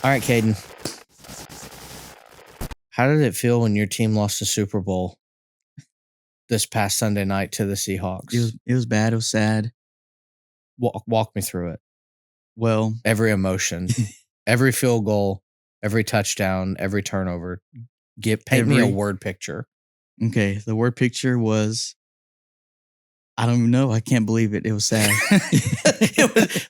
All right, Caden. How did it feel when your team lost the Super Bowl this past Sunday night to the Seahawks? It was bad. It was sad. Walk me through it. Well, every emotion, every field goal, every touchdown, every turnover. Paint me a word picture. Okay, the word picture was, I don't even know. I can't believe it. It was sad.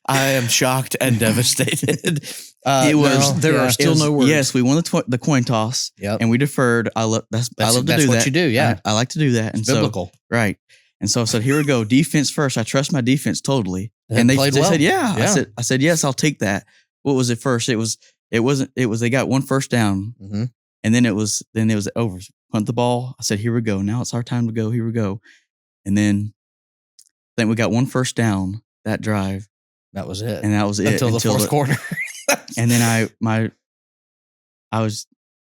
I am shocked and devastated. There are still no words. Yes, we won the coin toss. Yep. And we deferred. I love to do that. That's what you do. Yeah, I like to do that. It's biblical, right? And so I said, "Here we go, defense first. I trust my defense totally." And they said, "Yeah." I said, "Yes, I'll take that." What was it first? It was. They got one first down, and then it was over. Punt the ball. I said, "Here we go. Now it's our time to go. Here we go." And then I think we got one first down that drive. That was it. And that was it until the fourth quarter. And then I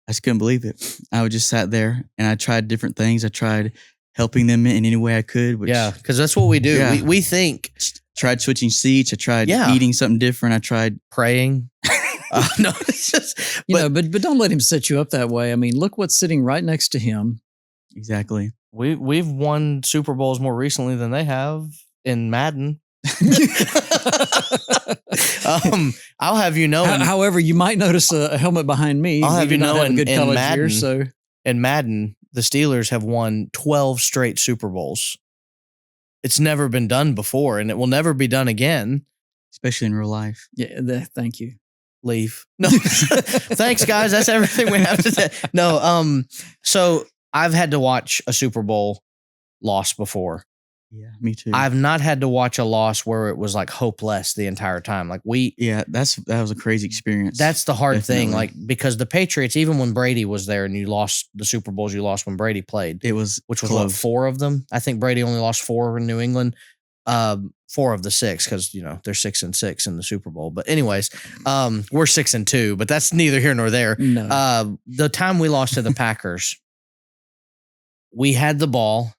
just couldn't believe it. I just sat there and I tried different things. I tried helping them in any way I could. Because that's what we do. Yeah. We think. Tried switching seats. I tried eating something different. I tried praying. No, it's just but don't let him set you up that way. I mean, look what's sitting right next to him. Exactly. We've won Super Bowls more recently than they have in Madden. I'll have you know. However, you might notice a helmet behind me. I'll have you know in Madden, year, so. In Madden, the Steelers have won 12 straight Super Bowls. It's never been done before, and it will never be done again. Especially in real life. Yeah, thank you. Leave. No, thanks, guys. That's everything we have to say. No, so I've had to watch a Super Bowl loss before. Yeah, me too. I've not had to watch a loss where it was like hopeless the entire time. Like that was a crazy experience. That's the hard thing. Like, because the Patriots, even when Brady was there and you lost the Super Bowls, you lost when Brady played. Which was like 4 of them. I think Brady only lost 4 in New England. 4 of the 6, because they're 6-6 in the Super Bowl. But anyways, we're 6-2, but that's neither here nor there. No. The time we lost to the Packers, we had the ball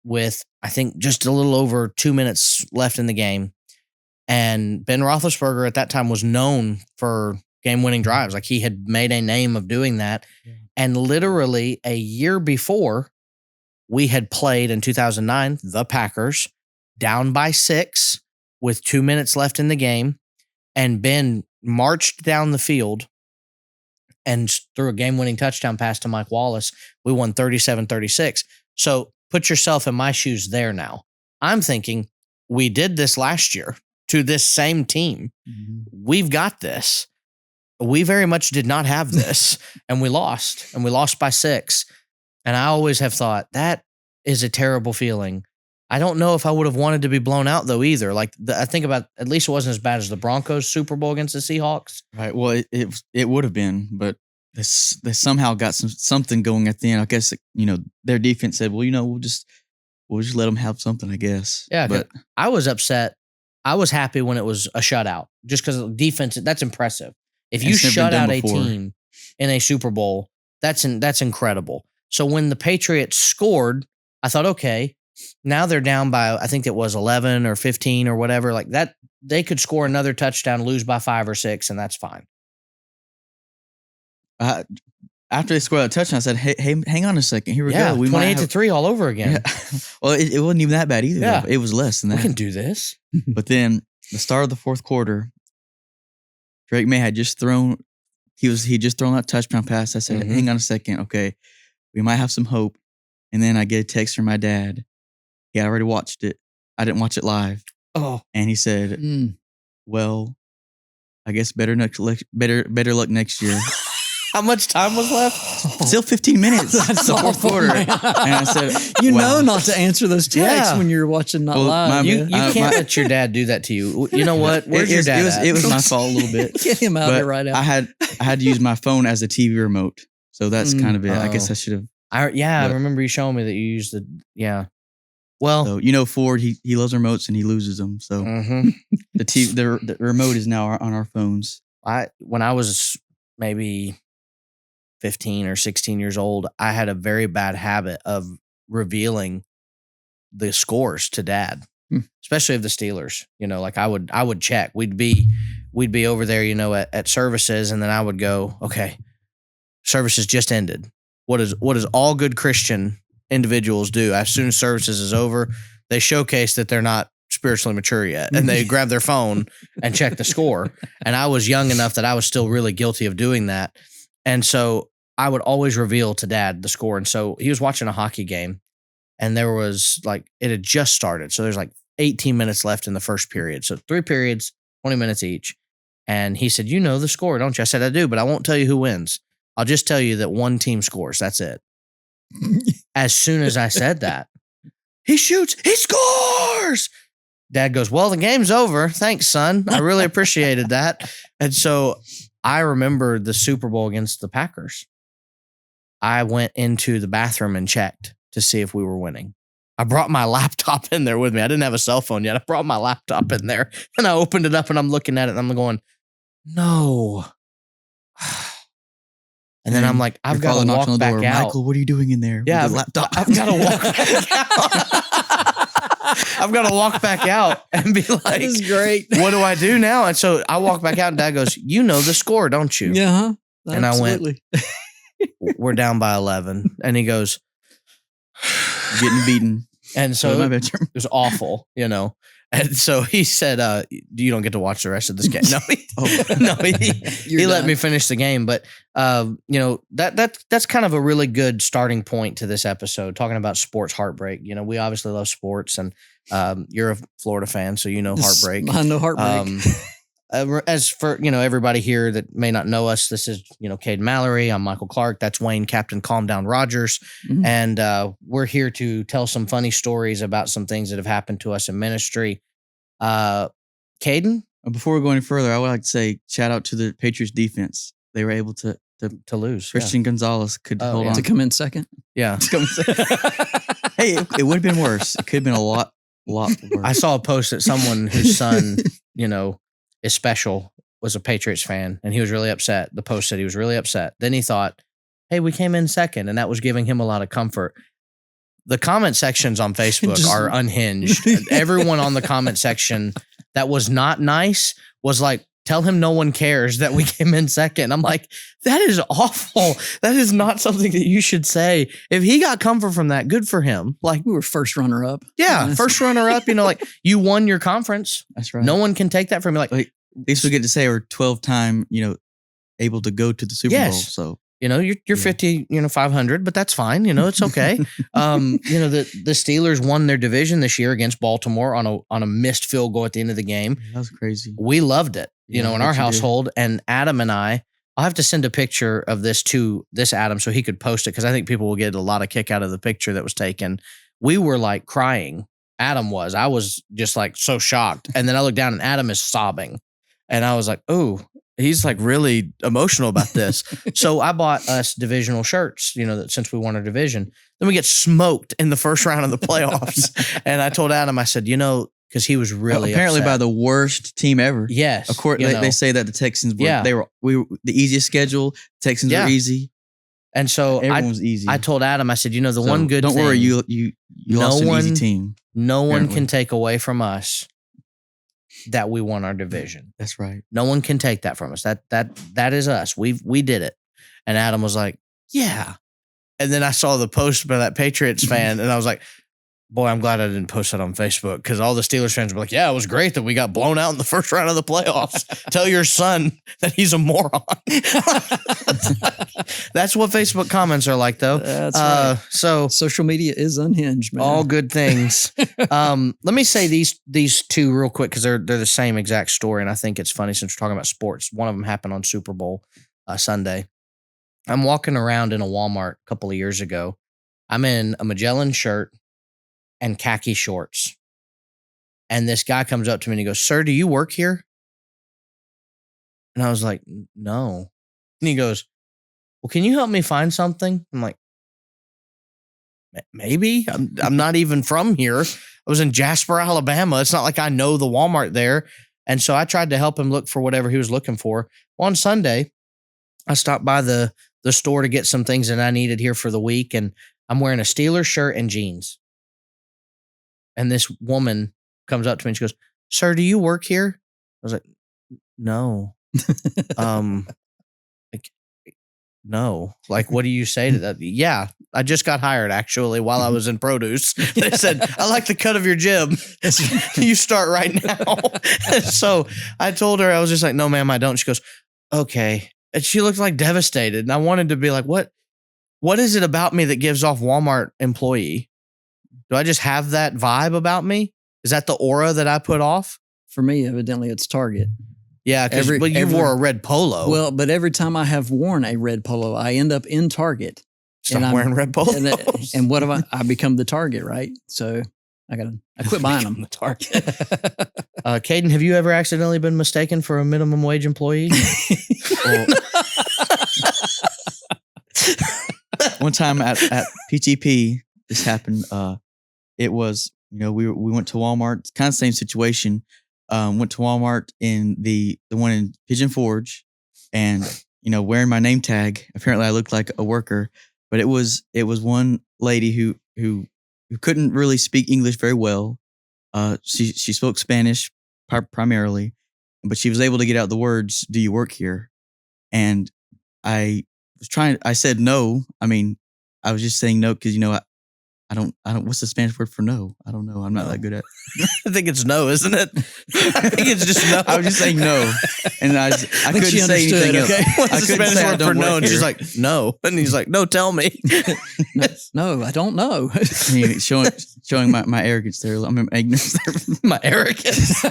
with, I think, just a little over 2 minutes left in the game. And Ben Roethlisberger at that time was known for game-winning drives. Like, he had made a name of doing that. Yeah. And literally a year before, we had played in 2009, the Packers, down by 6 with 2 minutes left in the game. And Ben marched down the field and threw a game-winning touchdown pass to Mike Wallace. We won 37-36. So put yourself in my shoes there now. I'm thinking, we did this last year to this same team. Mm-hmm. We've got this. We very much did not have this, and we lost. And we lost by 6. And I always have thought, that is a terrible feeling. I don't know if I would have wanted to be blown out, though, either. Like, I think about, at least it wasn't as bad as the Broncos Super Bowl against the Seahawks. Right. Well, it would have been, but they somehow got something going at the end. I guess, their defense said, well, we'll just let them have something, I guess. Yeah, but I was upset. I was happy when it was a shutout, just because defense, that's impressive. If you shut out a team in a Super Bowl, that's incredible. So when the Patriots scored, I thought, okay, now they're down by, I think it was 11 or 15 or whatever. Like that, they could score another touchdown, lose by 5 or 6, and that's fine. After they scored a touchdown, I said, hey, hang on a second. Here we go. We 28-3 all over again. Yeah. Well, it wasn't even that bad either. Yeah. Though. It was less than that. We can do this. But then the start of the fourth quarter, Drake May had just thrown, he just thrown that touchdown pass. I said, hang on a second. Okay, we might have some hope. And then I get a text from my dad. He had already watched it. I didn't watch it live. Oh. And he said, well, I guess better luck next year. How much time was left? Still 15 minutes. That's the fourth quarter. And I said, you know not to answer those texts when you're watching live. You can't let your dad do that to you. You know what? Where's your dad at? It was my fault a little bit. Get him out there right now. I had to use my phone as a TV remote. So that's kind of it. I guess I should have. I remember you showing me that you used the, Well, so, Ford, he loves remotes and he loses them. So the remote is now on our phones. When I was maybe 15 or 16 years old, I had a very bad habit of revealing the scores to dad, especially of the Steelers. Like I would check. We'd be we'd be over there, at services, and then I would go, okay, services just ended. What does all good Christian individuals do? As soon as services is over, they showcase that they're not spiritually mature yet, and they grab their phone and check the score. And I was young enough that I was still really guilty of doing that. And so I would always reveal to Dad the score. And so he was watching a hockey game, and there was it had just started. So there's 18 minutes left in the first period. So 3 periods, 20 minutes each. And he said, "You know the score, don't you?" I said, "I do, but I won't tell you who wins. I'll just tell you that one team scores. That's it." As soon as I said that, he shoots, he scores. Dad goes, "Well, the game's over. Thanks, son. I really appreciated that." And so I remember the Super Bowl against the Packers. I went into the bathroom and checked to see if we were winning. I brought my laptop in there with me. I didn't have a cell phone yet. I brought my laptop in there, and I opened it up, and I'm looking at it, and I'm going, no. And then I'm like, I've got to walk back out. Michael, what are you doing in there? Yeah, with the laptop? I've got to walk back out. I've got to walk back out and be like, That is great. What do I do now? And so I walk back out, and Dad goes, "You know the score, don't you?" Yeah. And I went, "We're down by 11." And he goes, Getting beaten. And so my bedroom. it was awful, And so he said, "You don't get to watch the rest of this game." No, he let me finish the game. But that's kind of a really good starting point to this episode, talking about sports heartbreak. We obviously love sports, and you're a Florida fan, so heartbreak. I know heartbreak. As for everybody here that may not know us, this is Caden Mallory. I'm Michael Clark. That's Wayne, Captain Calm Down Rogers, and we're here to tell some funny stories about some things that have happened to us in ministry. Caden, before we go any further, I would like to say shout out to the Patriots defense. They were able to lose. Christian Gonzalez could hold on to come in second. Yeah, hey, it would have been worse. It could have been a lot worse. I saw a post that someone whose son is special was a Patriots fan, and he was really upset. The post said he was really upset. Then he thought, "Hey, we came in second," and that was giving him a lot of comfort. The comment sections on Facebook are unhinged. Everyone on the comment section that was not nice was like, "Tell him no one cares that we came in second." I'm like, that is awful. That is not something that you should say. If he got comfort from that, good for him. We were first runner up. Yeah, first runner up. You won your conference. That's right. No one can take that from you. At least we get to say we're 12-time, able to go to the Super Bowl. So you're 50, 500, but that's fine. It's okay. The Steelers won their division this year against Baltimore on a missed field goal at the end of the game. That was crazy. We loved it, in our household. Did. And Adam and I'll have to send a picture of this to this Adam so he could post it, because I think people will get a lot of kick out of the picture that was taken. We were crying. Adam was. I was just so shocked. And then I looked down, and Adam is sobbing. And I was like, "Oh, he's really emotional about this." So I bought us divisional shirts, since we won our division. Then we get smoked in the first round of the playoffs. And I told Adam, I said, because he was really apparently upset. by the worst team ever. Yes. Of course, they say that the Texans were, we were the easiest schedule. Texans were easy. And so everyone was easy. I told Adam, I said, one good don't thing. Don't worry, you lost an easy team. No one can take away from us that we won our division. That's right. No one can take that from us. That is us. We did it. And Adam was like, "Yeah." And then I saw the post by that Patriots fan, and I was like, boy, I'm glad I didn't post that on Facebook, because all the Steelers fans were like, "Yeah, it was great that we got blown out in the first round of the playoffs. Tell your son that he's a moron." That's what Facebook comments are like, though. That's right. So social media is unhinged, man. All good things. Let me say these two real quick, because they're the same exact story, and I think it's funny since we're talking about sports. One of them happened on Super Bowl Sunday. I'm walking around in a Walmart a couple of years ago. I'm in a Magellan shirt and khaki shorts. And this guy comes up to me and he goes, "Sir, do you work here?" And I was like, "No." And he goes, "Well, can you help me find something?" I'm like, "Maybe. I'm not even from here. I was in Jasper, Alabama. It's not like I know the Walmart there." And so I tried to help him look for whatever he was looking for. On Sunday, I stopped by the store to get some things that I needed here for the week, and I'm wearing a Steelers shirt and jeans. And this woman comes up to me and she goes, "Sir, do you work here?" I was like, no. Like, no. Like, what do you say to that? Yeah, I just got hired actually while I was in produce. They said, I like the cut of your jib. You start right now. So I told her, I was just like, no, ma'am, I don't. She goes, okay. And she looked like devastated. And I wanted to be like, what is it about me that gives off Walmart employee? Do I just have that vibe about me? Is that the aura that I put off? For me, evidently, it's Target. Yeah, because you wore a red polo. Well, but every time I have worn a red polo, I end up in Target. Stop wearing red polos. And what have I become the Target, right? So I quit buying them. The Target. Caden, have you ever accidentally been mistaken for a minimum wage employee? One time at PTP, this happened. It was, we went to Walmart. It's kind of the same situation. Went to Walmart in the one in Pigeon Forge, and wearing my name tag. Apparently, I looked like a worker, but it was one lady who couldn't really speak English very well. She spoke Spanish primarily, but she was able to get out the words, "Do you work here?" And I said no. I mean, I was just saying no because I don't. What's the Spanish word for no? I don't know. I'm not that good at. I think it's no, isn't it? I think it's just no. I was just saying no, and I couldn't say anything else. What's the Spanish word for no? And she's like, no, and he's like, no, tell me. No, I don't know. showing my arrogance there. I mean, my ignorance there. My arrogance.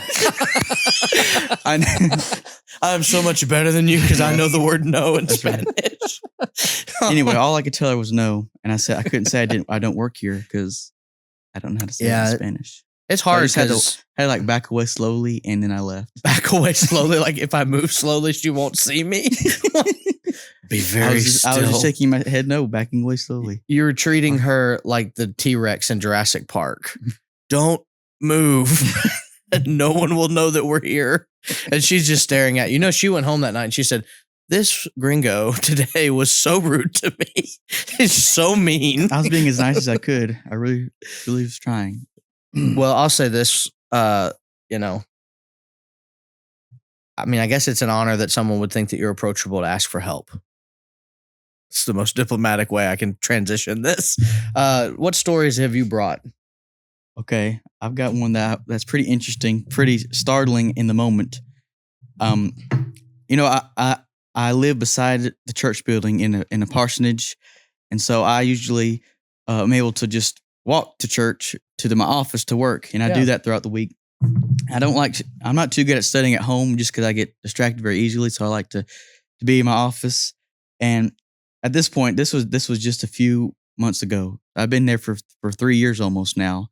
I'm so much better than you because I know the word no in Spanish. Anyway, all I could tell her was no, and I said I couldn't say I don't work here because I don't know how to say it in Spanish. It's hard. So I just had to like back away slowly, and then I left. Back away slowly, like if I move slowly, she won't see me. Be very still. I was just shaking my head no, backing away slowly. You were treating her like the T-Rex in Jurassic Park. Don't move. No one will know that we're here. And she's just staring at you. She went home that night and she said, this gringo today was so rude to me. He's so mean. I was being as nice as I could. I really was trying. Well, I'll say this, I mean, I guess it's an honor that someone would think that you're approachable to ask for help. It's the most diplomatic way I can transition this. What stories have you brought? Okay, I've got one that's pretty interesting, pretty startling in the moment. I live beside the church building in a parsonage, and so I usually am able to just walk to church to my office to work, and I do that throughout the week. I'm not too good at studying at home just because I get distracted very easily, so I like to be in my office. And at this point, this was just a few months ago. I've been there for 3 years almost now.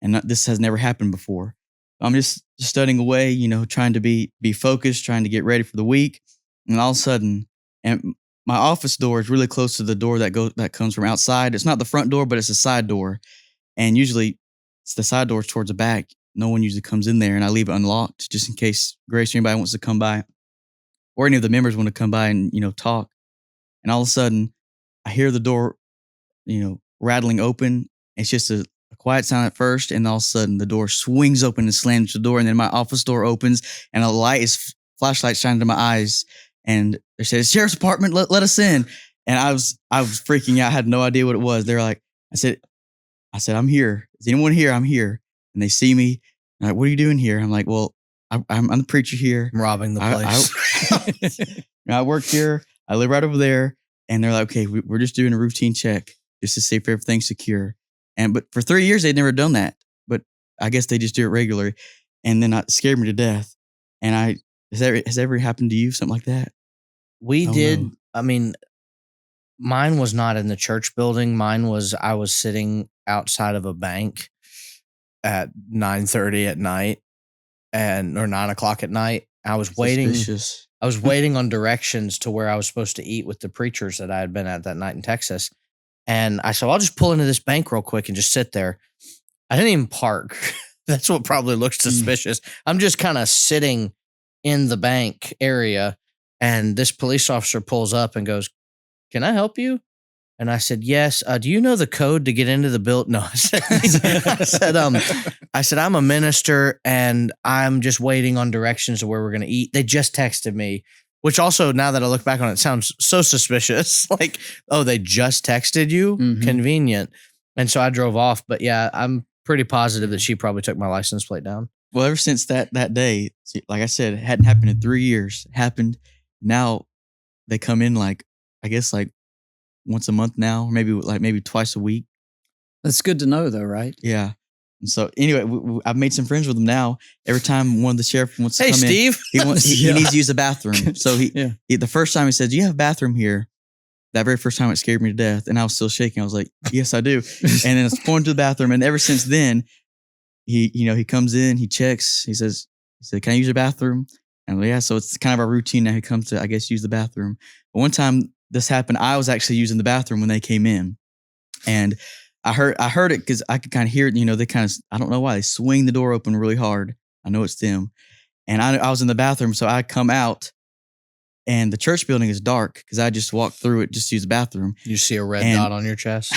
And this has never happened before. I'm just studying away, trying to be focused, trying to get ready for the week. And all of a sudden, and my office door is really close to the door that comes from outside. It's not the front door, but it's a side door. And usually it's the side door towards the back. No one usually comes in there, and I leave it unlocked just in case Grace or anybody wants to come by, or any of the members want to come by and talk. And all of a sudden, I hear the door, rattling open. It's just a quiet sound at first, and all of a sudden the door swings open and slams the door, and then my office door opens, and a flashlight shines into my eyes, and they said, "Sheriff's Department, let us in." And I was freaking out. I had no idea what it was. They're like, I said, "I'm here. Is anyone here? I'm here." And they see me. Like, "What are you doing here?" I'm like, "Well, I'm the preacher here. I'm robbing the place. I work here. I live right over there." And they're like, "Okay, we're just doing a routine check just to see if everything's secure." But for 3 years, they'd never done that. But I guess they just do it regularly. And then it scared me to death. And has that ever happened to you, something like that? We did. No. I mean, mine was not in the church building. Mine was, I was sitting outside of a bank at 9:30 at night or 9 o'clock at night. I was waiting. Suspicious. I was waiting on directions to where I was supposed to eat with the preachers that I had been at that night in Texas. And I said, I'll just pull into this bank real quick and just sit there. I didn't even park. That's what probably looks suspicious. I'm just kind of sitting in the bank area, and this police officer pulls up and goes, "Can I help you?" And I said, yes. Do you know the code to get into the building? No, I said, I'm a minister and I'm just waiting on directions of where we're going to eat. They just texted me, which also, now that I look back on it, sounds so suspicious. Like, oh, they just texted you? Mhm. Convenient. And so I drove off. But yeah, I'm pretty positive that she probably took my license plate down. Well, ever since that day, like I said, it hadn't happened in 3 years. It happened. Now they come in like, I guess like once a month now, or maybe twice a week. That's good to know, though, right? Yeah. And so anyway, I've made some friends with them now. Every time one of the sheriff wants to come Steve. in, he needs to use the bathroom. So he the first time he said, "Do you have a bathroom here?" That very first time it scared me to death, and I was still shaking. I was like, "Yes, I do." And then it's going to the bathroom, and ever since then, he comes in, he checks, he said, "Can I use your bathroom?" And yeah, so it's kind of our routine now. He comes to, I guess, use the bathroom. But one time this happened, I was actually using the bathroom when they came in, and I heard it because I could kind of hear it. They kind of, I don't know why, they swing the door open really hard. I know it's them, and I was in the bathroom, so I come out, and the church building is dark because I just walked through it just to use the bathroom. You see a red dot on your chest.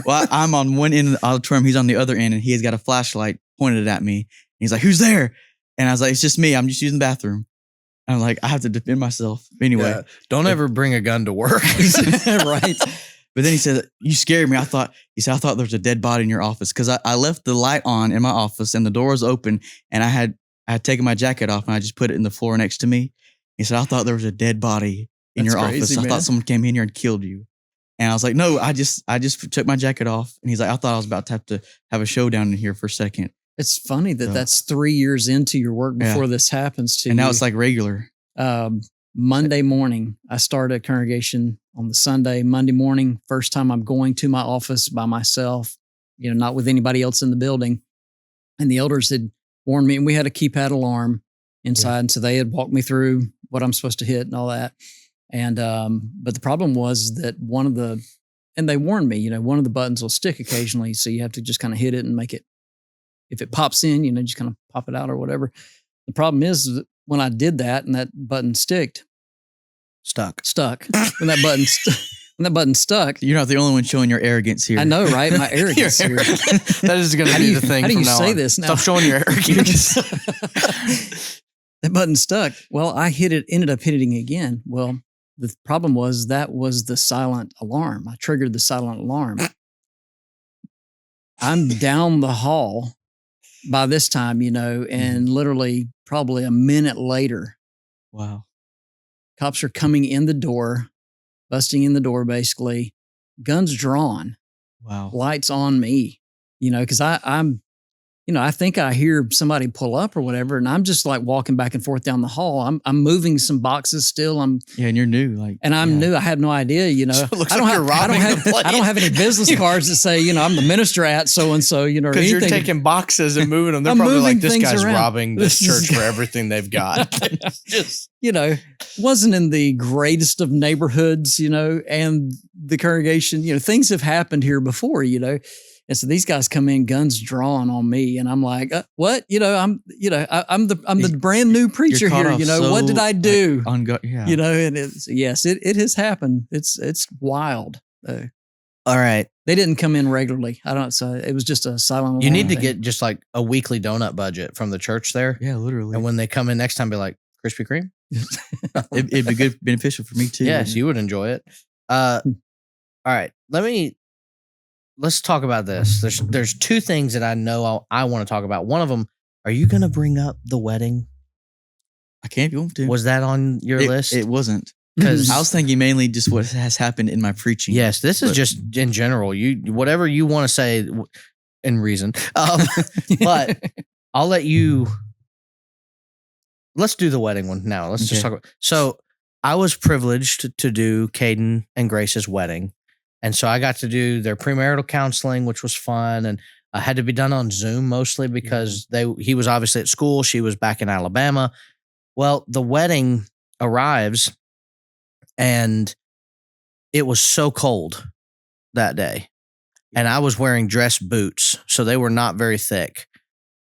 Well, I'm on one end of the auditorium, he's on the other end, and he has got a flashlight pointed at me. He's like, "Who's there?" And I was like, "It's just me. I'm just using the bathroom." I'm like, I have to defend myself. Anyway. Yeah, don't ever bring a gun to work. Right. But then he said, "You scared me." I thought there was a dead body in your office because I left the light on in my office and the door was open and I had taken my jacket off and I just put it in the floor next to me. He said, "I thought there was a dead body in your office. I thought someone came in here and killed you." And I was like, "No, I just took my jacket off." And he's like, "I thought I was about to have a showdown in here for a second." It's funny that that's 3 years into your work before this happens to you. And now it's like regular. Monday morning, I started a congregation on the Sunday. Monday morning, first time I'm going to my office by myself, not with anybody else in the building. And the elders had warned me, and we had a keypad alarm inside. And so they had walked me through what I'm supposed to hit and all that. And, but the problem was that and they warned me, one of the buttons will stick occasionally. So you have to just kind of hit it and make it, if it pops in, just kind of pop it out or whatever. The problem is that when I did that and that button stuck. When that button stuck. You're not the only one showing your arrogance here. I know, right? My arrogance here. That is going to be the thing. How do you from now say on. this now? Stop showing your arrogance. That button stuck. Well, I ended up hitting again. Well, the problem was that was the silent alarm. I triggered the silent alarm. I'm down the hall by this time, and literally probably a minute later. Wow. Cops are coming in the door, busting in the door, basically, guns drawn. Wow. Lights on me, because I'm, I think I hear somebody pull up or whatever, and I'm just like walking back and forth down the hall. I'm moving some boxes still. And you're new, I'm new. I had no idea, So it looks I don't have any business cards that say, I'm the minister at so and so, or anything. Because you're taking boxes and moving them. They're probably like, this guy's robbing this church for everything they've got. Just wasn't in the greatest of neighborhoods, and the congregation, things have happened here before, And so these guys come in, guns drawn on me, and I'm like, "What? I'm the brand new preacher here. What did I do? And it has happened. It's wild. All right, they didn't come in regularly. So it was just a silent. You need to get just like a weekly donut budget from the church there. Yeah, literally. And when they come in next time, be like, Krispy Kreme. It'd be good, beneficial for me too. Yes, you would enjoy it. All right, let's talk about this. There's two things that I know I want to talk about. One of them, are you going to bring up the wedding? I can't if you want to. Was that on your list? It wasn't. Because I was thinking mainly just what has happened in my preaching. Yes, this is just in general. Whatever you want to say in reason. But I'll let you. Let's do the wedding one now. Let's just talk about. So I was privileged to do Caden and Grace's wedding. And so I got to do their premarital counseling, which was fun. And I had to be done on Zoom mostly because he was obviously at school. She was back in Alabama. Well, the wedding arrives and it was so cold that day. And I was wearing dress boots, so they were not very thick.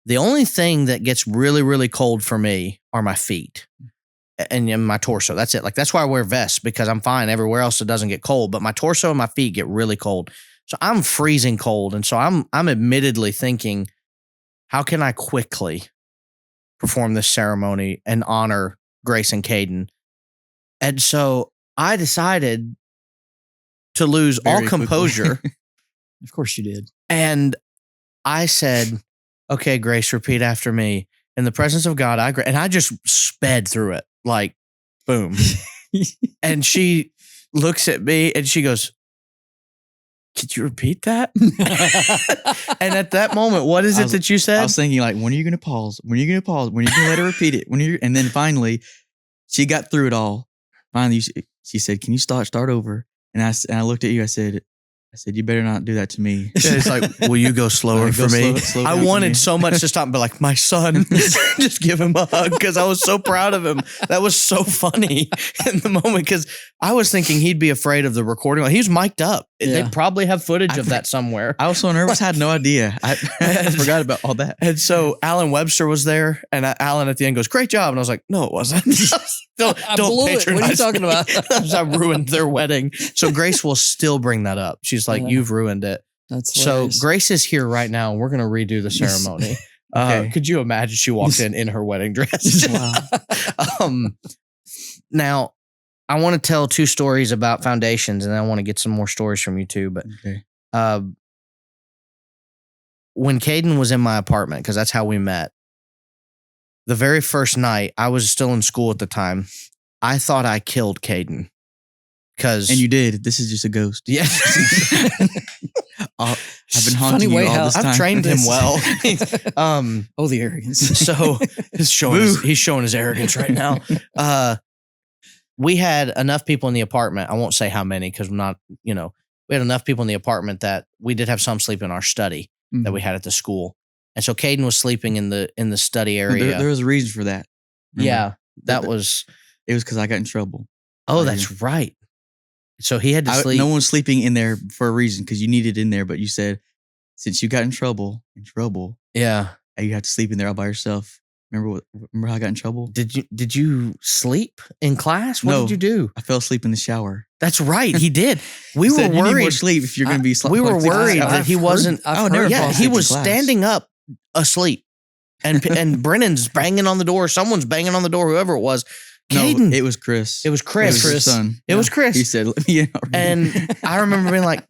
The only thing that gets really, really cold for me are my feet. and in my torso. That's it. Like, that's why I wear vests, because I'm fine everywhere else. It doesn't get cold, but my torso and my feet get really cold. So I'm freezing cold. And so I'm admittedly thinking, how can I quickly perform this ceremony and honor Grace and Caden? And so I decided to lose all composure. Of course you did. And I said, okay, Grace, repeat after me. In the presence of God, and I just sped through it, like, boom. And she looks at me and she goes, could you repeat that? And at that moment, what is it that you said? I was thinking, like, when are you going to pause? When are you going to pause? When are you going to let her repeat it? And then finally, she got through it all. Finally, she said, can you start over? And I looked at you. I said, you better not do that to me. It's like, will you go slower for me? Slow I wanted so much to stop and be like, my son, just give him a hug, because I was so proud of him. That was so funny in the moment, because I was thinking he'd be afraid of the recording. Like, he was mic'd up. Yeah. They probably have footage of that somewhere. I was so nervous. I had no idea. I forgot about all that. And so Alan Webster was there, and Alan at the end goes, great job. And I was like, no, it wasn't. Don't patronize. What are you talking about? I ruined their wedding. So Grace will still bring that up. She's like, you've ruined it. That's so hilarious. Grace is here right now, and we're going to redo the ceremony. Okay. Could you imagine she walks in her wedding dress? Wow. Now, I want to tell 2 stories about foundations, and I want to get some more stories from you too. But when Caden was in my apartment, because that's how we met, the very first night, I was still in school at the time, I thought I killed Caden. And you did. This is just a ghost. Yes. I've been haunting you all this time. I've trained him well. The arrogance. So he's showing his arrogance right now. We had enough people in the apartment. I won't say how many, because we had enough people in the apartment that we did have some sleep in our study that we had at the school. And so Caden was sleeping in the study area. There was a reason for that. Remember? Yeah, it was because I got in trouble. Oh, that's right. So he had to sleep. No one's sleeping in there for a reason, because you needed in there. But you said, since you got in trouble, yeah, and you had to sleep in there all by yourself. Remember how I got in trouble? Did you sleep in class? What did you do? I fell asleep in the shower. That's right. He did. We were worried. You need more sleep if you're going to be. We were worried that he wasn't. He was standing up asleep, and Brennan's banging on the door. Someone's banging on the door. Whoever it was. Caden. No, it was Chris. It was Chris. His son. It was Chris. He said, "Let me in." And I remember being like,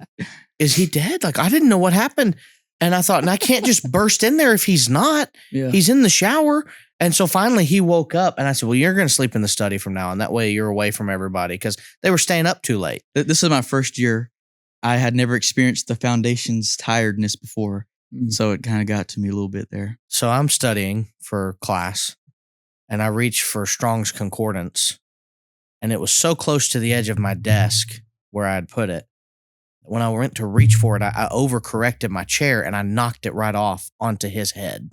"Is he dead?" Like, I didn't know what happened, and I thought, and I can't just burst in there if he's not. Yeah. He's in the shower. And so finally he woke up, and I said, well, you're going to sleep in the study from now on. That way you're away from everybody, because they were staying up too late. This is my first year. I had never experienced the foundation's tiredness before. So it kind of got to me a little bit there. So I'm studying for class, and I reached for Strong's Concordance, and it was so close to the edge of my desk where I had put it. When I went to reach for it, I overcorrected my chair, and I knocked it right off onto his head.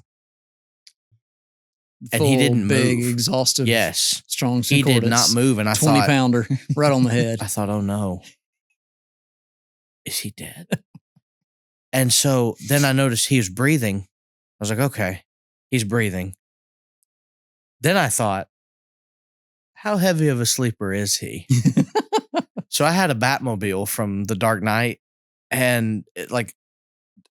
And he didn't big, move. Exhaustive. Yes. Strong's He Concordance. did not move. And I 20-pounder right on the head. I thought, oh no. Is he dead? And so then I noticed he was breathing. I was like, okay, he's breathing. Then I thought, how heavy of a sleeper is he? So I had a Batmobile from The Dark Knight, and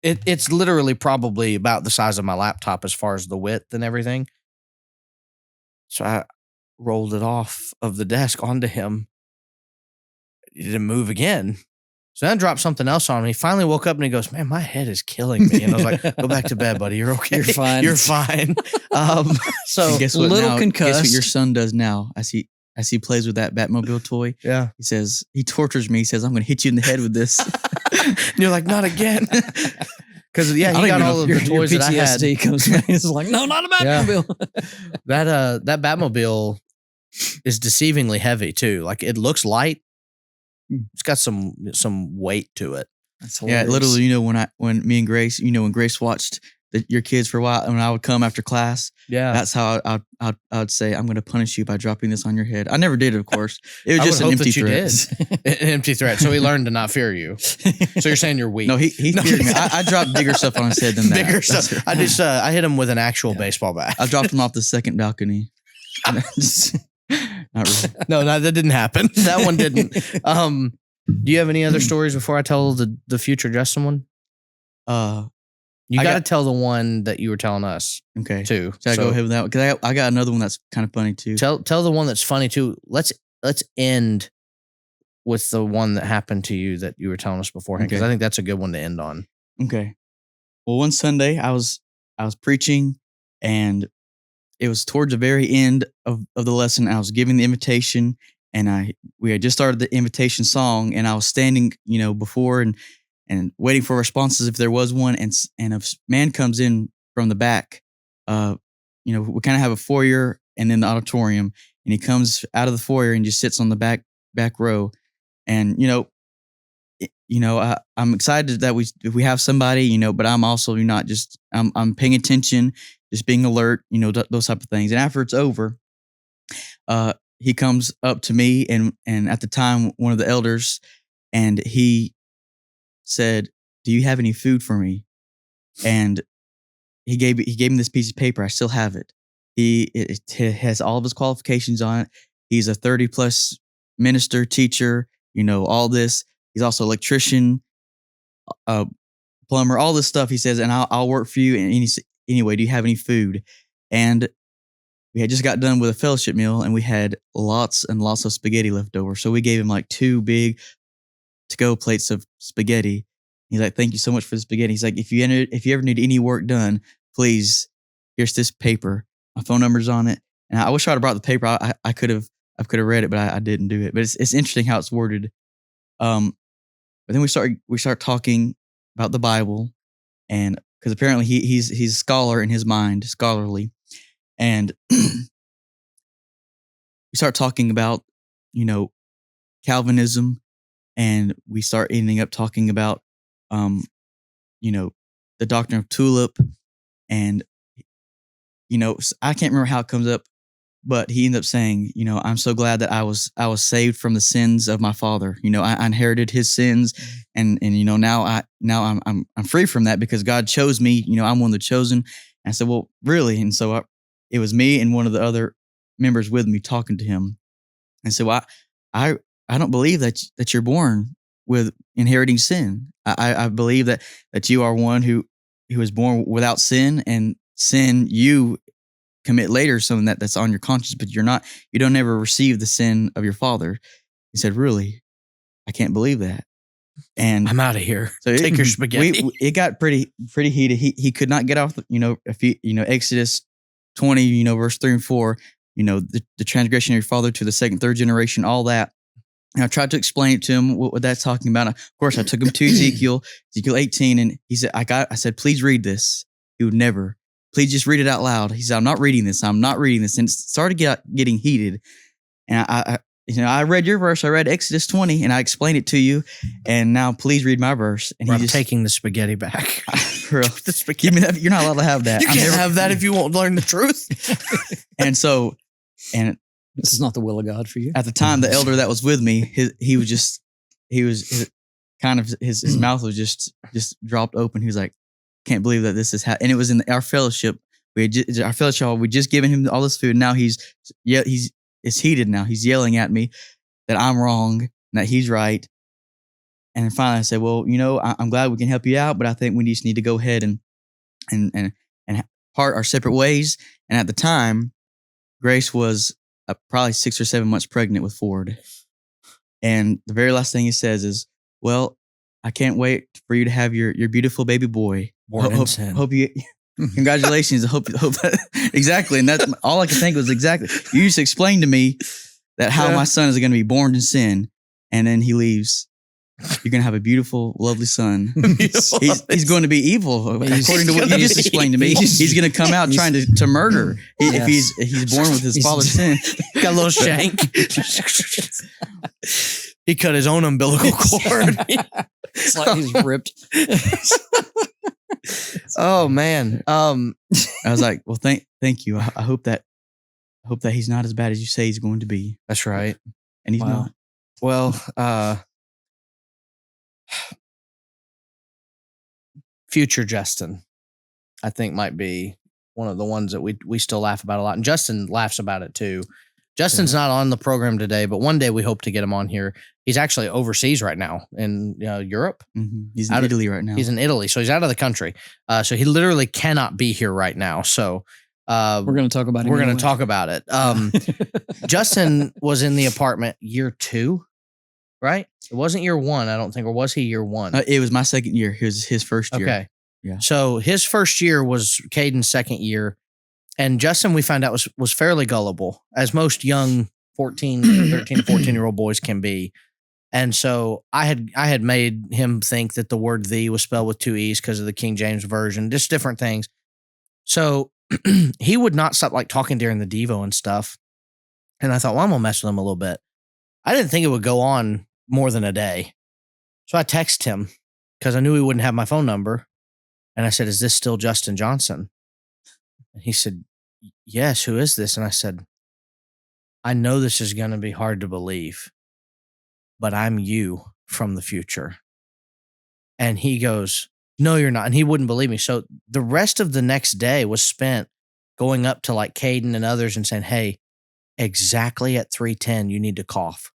it's literally probably about the size of my laptop as far as the width and everything. So I rolled it off of the desk onto him. He didn't move again. So then I dropped something else on him. He finally woke up and he goes, man, my head is killing me. And I was like, go back to bed, buddy. You're okay. You're fine. You're fine. So guess what? Little concussed. Guess what your son does now as he plays with that Batmobile toy? Yeah. He says, he tortures me. He says, I'm going to hit you in the head with this. And you're like, not again. Because he got all of the toys that I had. PTSD comes back. It's like, no, not a Batmobile. Yeah. That Batmobile is deceivingly heavy too. Like, it looks light. It's got some weight to it. That's hilarious. Yeah, literally, when me and Grace, when Grace watched your kids for a while, and when I would come after class, that's how I'd say, I'm going to punish you by dropping this on your head. I never did, of course. It was just an empty threat. An empty threat. So he learned to not fear you. So you're saying you're weak. No, he feared me. I dropped bigger stuff on his head than that. Bigger stuff. I hit him with an actual baseball bat. I dropped him off the second balcony. Not really. No, that didn't happen. That one didn't. Do you have any other stories before I tell the future Justin one? You got to tell the one that you were telling us. Okay. Too. Should I go ahead with that one? Because I got another one that's kind of funny too. Tell the one that's funny too. Let's end with the one that happened to you that you were telling us beforehand, because I think that's a good one to end on. Okay. Well, one Sunday I was preaching, and it was towards the very end of the lesson. I was giving the invitation, and we had just started the invitation song, and I was standing, before and waiting for responses if there was one, and a man comes in from the back. We kind of have a foyer and then the auditorium, and he comes out of the foyer and just sits on the back row, and I'm excited that we have somebody, but I'm also not just I'm paying attention, just being alert, those type of things. And after it's over, he comes up to me and at the time one of the elders, and he said, "Do you have any food for me?" And he gave me this piece of paper. I still have it. It has all of his qualifications on it. He's a 30+ minister, teacher, all this. He's also electrician, plumber, all this stuff. He says, and I'll work for you. And he said, "Anyway, do you have any food?" And we had just got done with a fellowship meal, and we had lots and lots of spaghetti left over. So we gave him like 2 big to-go plates of spaghetti. He's like, "Thank you so much for the spaghetti." He's like, if you ever need any work done, please, here's this paper. My phone number's on it. And I wish I'd have brought the paper. I could have read it, but I didn't do it. But it's interesting how it's worded. But then we start talking about the Bible, and because apparently he's a scholar in his mind, scholarly, and we start talking about Calvinism, and we start ending up talking about the doctrine of tulip, and I can't remember how it comes up, but he ended up saying, "I'm so glad that I was saved from the sins of my father. I inherited his sins, and now I'm free from that because God chose me. I'm one of the chosen." And I said, "Well, really?" And so it was me and one of the other members with me talking to him, and so I don't believe that you're born with inheriting sin. I believe that you are one who was born without sin, and sin you commit later, something that's on your conscience, but you don't ever receive the sin of your father. He said, "Really? I can't believe that." And I'm out of here. So take your spaghetti. It got pretty heated. He could not get off, Exodus 20, verse 3 and 4, the transgression of your father to the second, third generation, all that. And I tried to explain it to him what that's talking about. Of course, I took him to Ezekiel 18, and he said, I said, "Please read this." He would never. "Please just read it out loud." He said, "I'm not reading this. I'm not reading this." And it started getting heated. And I read your verse. I read Exodus 20, and I explained it to you. And now please read my verse. And I'm taking the spaghetti back. Bro, give me that. You're not allowed to have that. You can't have that if you won't learn the truth. And this is not the will of God for you. At the time, the elder that was with me, his mouth was just dropped open. He was like, "Can't believe that this is happening." And it was in our fellowship. We just given him all this food. And now it's heated now. He's yelling at me that I'm wrong and that he's right. And then finally I said, "Well, I'm glad we can help you out, but I think we just need to go ahead and part our separate ways." And at the time, Grace was probably 6 or 7 months pregnant with Ford. And the very last thing he says is, "Well, I can't wait for you to have your beautiful baby boy. Hope you congratulations." Hope exactly. And that's all I could think was exactly. You just explained to me that how my son is going to be born in sin, and then he leaves. You're going to have a beautiful, lovely son. He's going to be evil, according to what you just explained to me. He's going to come out trying to murder if he's born with his father's sin. Got a little shank. He cut his own umbilical cord. It's like he's ripped. Oh man. I was like, "Well, thank you. I hope that he's not as bad as you say he's going to be." That's right. And he's not. Well, future Justin, I think, might be one of the ones that we still laugh about a lot. And Justin laughs about it too. Justin's not on the program today, but one day we hope to get him on here. He's actually overseas right now in Europe. He's in Italy right now. He's in Italy, so he's out of the country. So he literally cannot be here right now. So we're going to talk about it. We're going to talk about it. Justin was in the apartment year 2, right? It wasn't year 1, I don't think, or was he year 1? It was my second year. It was his first year. Okay. Yeah. So his first year was Caden's second year. And Justin, we found out, was fairly gullible, as most young 13 to 14-year-old boys can be. And so I had made him think that the word "thee" was spelled with 2 E's because of the King James Version, just different things. So he would not stop like talking during the Devo and stuff. And I thought, well, I'm going to mess with him a little bit. I didn't think it would go on more than a day. So I texted him because I knew he wouldn't have my phone number. And I said, "Is this still Justin Johnson?" And he said, "Yes, who is this?" And I said, "I know this is going to be hard to believe, but I'm you from the future." And he goes, "No, you're not." And he wouldn't believe me. So the rest of the next day was spent going up to like Caden and others and saying, "Hey, exactly at 3:10, you need to cough.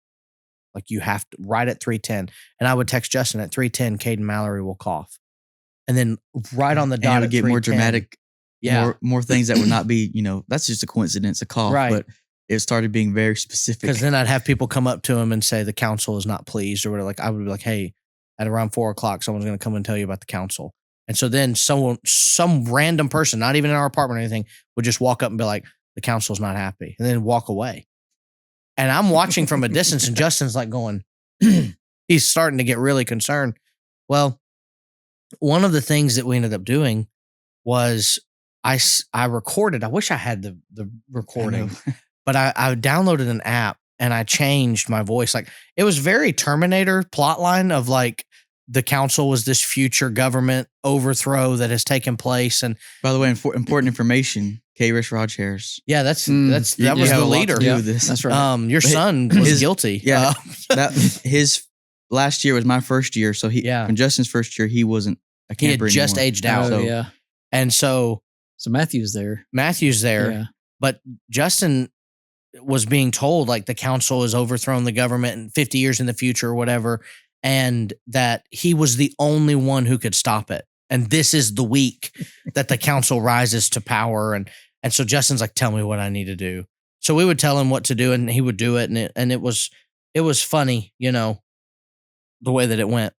Like you have to, right at 3:10. And I would text Justin at 3:10, Caden Mallory will cough. And then right on the dot, it would get more dramatic. Yeah. More things that would not be, that's just a coincidence, a cough. Right. But it started being very specific. Because then I'd have people come up to him and say the council is not pleased or whatever. Like I would be like, "Hey, at around 4:00, someone's going to come and tell you about the council." And so then some random person, not even in our apartment or anything, would just walk up and be like, "The council's not happy," and then walk away. And I'm watching from a distance, and Justin's like going, he's starting to get really concerned. Well, one of the things that we ended up doing was I recorded. I wish I had the recording, but I downloaded an app and I changed my voice. Like it was very Terminator plotline of like the council was this future government overthrow that has taken place. And by the way, important information: K. Raj Harris. Yeah, that was the leader. To do with this. That's right. Your son was guilty. Yeah, his last year was my first year. So from Justin's first year, he wasn't a camper He had just anymore. aged out. Oh, yeah. And so Matthew's there. Yeah. But Justin was being told like the council has overthrown the government in 50 years in the future or whatever, and that he was the only one who could stop it. And this is the week that the council rises to power. And so Justin's like, "Tell me what I need to do." So we would tell him what to do and he would do it. And it was funny, the way that it went.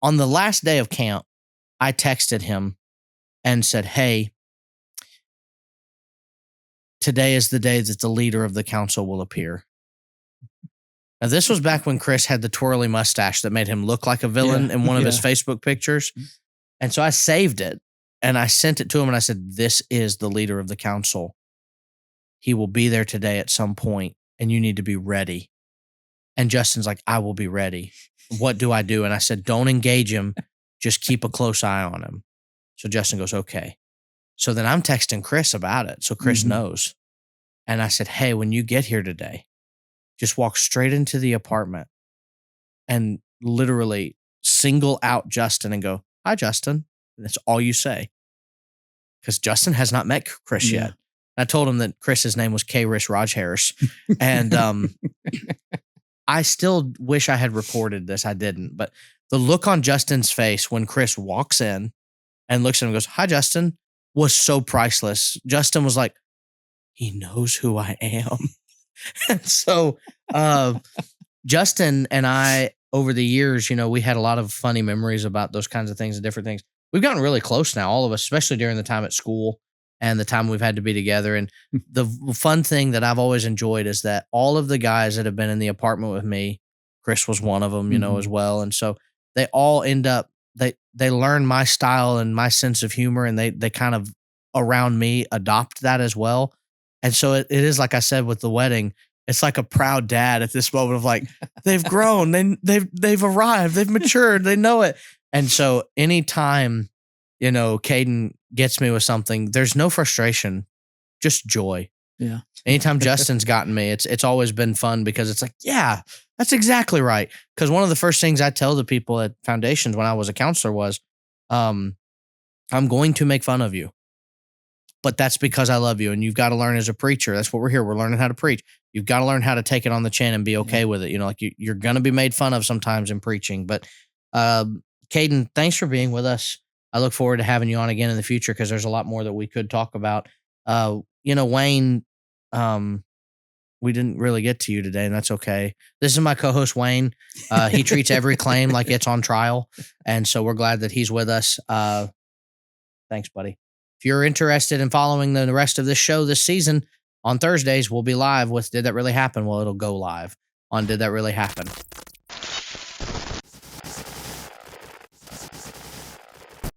On the last day of camp, I texted him and said, "Hey, today is the day that the leader of the council will appear." Now, this was back when Chris had the twirly mustache that made him look like a villain in one of his Facebook pictures. And so I saved it and I sent it to him and I said, "This is the leader of the council. He will be there today at some point and you need to be ready." And Justin's like, "I will be ready. What do I do?" And I said, "Don't engage him. Just keep a close eye on him." So Justin goes, "Okay." So then I'm texting Chris about it. So Chris knows. And I said, "Hey, when you get here today, just walk straight into the apartment and literally single out Justin and go, 'Hi, Justin.' And that's all you say." Because Justin has not met Chris yet. I told him that Chris's name was K. Raj Harris. And I still wish I had recorded this. I didn't. But the look on Justin's face when Chris walks in and looks at him and goes, "Hi, Justin," was so priceless. Justin was like, "He knows who I am." And so Justin and I, over the years, we had a lot of funny memories about those kinds of things and different things. We've gotten really close now, all of us, especially during the time at school and the time we've had to be together. And the fun thing that I've always enjoyed is that all of the guys that have been in the apartment with me, Chris was one of them, as well. And so they all end up, they learn my style and my sense of humor, and they kind of around me adopt that as well. And so it is, like I said, with the wedding, it's like a proud dad at this moment of like, they've grown, they've arrived, they've matured, they know it. And so anytime, Caden gets me with something, there's no frustration, just joy. Yeah. Anytime Justin's gotten me, it's always been fun because it's like, yeah, that's exactly right. Because one of the first things I tell the people at Foundations when I was a counselor was, I'm going to make fun of you. but that's because I love you, and you've got to learn as a preacher. That's what we're here. We're learning how to preach. You've got to learn how to take it on the chin and be okay with it. You know, like you're going to be made fun of sometimes in preaching. But Caden, thanks for being with us. I look forward to having you on again in the future because there's a lot more that we could talk about. Wayne, we didn't really get to you today, and that's okay. This is my co-host, Wayne. He treats every claim like it's on trial, and so we're glad that he's with us. Thanks, buddy. If you're interested in following the rest of this show this season, on Thursdays, we'll be live with Did That Really Happen? Well, it'll go live on Did That Really Happen?